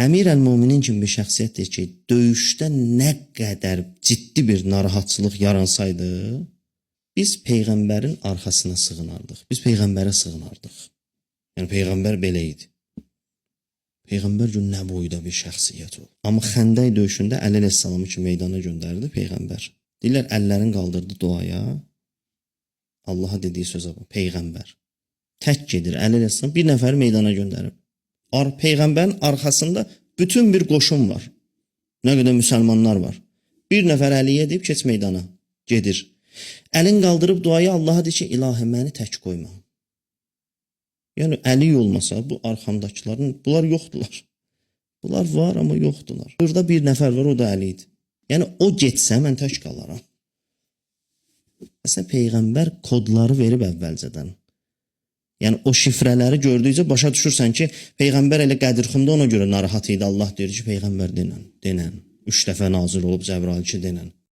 Əmir əl-Müminin kimi bir şəxsiyyətdir ki, döyüşdə nə qədər ciddi bir narahatçılıq yaransaydı, biz Peyğəmbərin arxasına sığınardıq. Biz Peyğəmbərə sığınardıq. Yəni Peyğəmbər belə idi. Peyğəmbər gün nə boyda bir şəxsiyyət o. Amma Xəndək döyüşündə Əli əleyhissalamı ki meydana göndərdi Peyğəmbər. Deyirlər əllərini qaldırdı duaya. Allaha dediyi sözə bax, Peyğəmbər. Tək gedir Əli əleyhissalam bir nəfər meydana göndərib. Peyğəmbərin arxasında bütün bir qoşun var. Nə qədər müsəlmanlar var. Bir nəfər Əliyə deyib keç meydana. Gedir. Əlin qaldırıb duaya Allaha deyir ki, ilahə məni tək qoyma. Yəni Əli olmasa bu arxamdakıların bunlar yoxdular. Bunlar var amma yoxdular. Burada bir nəfər var, o da Əli idi. Yəni o getsə mən tək qalaram. Məsələn Peyğəmbər kodları verib əvvəlcədən. Yəni o şifrələri gördükcə başa düşürsən ki, Peyğəmbər elə Qədirxunda ona görə narahat idi. Allah deyir ki, Peyğəmbər denən. 3 dəfə nazil olub Cəbrail ki, denən.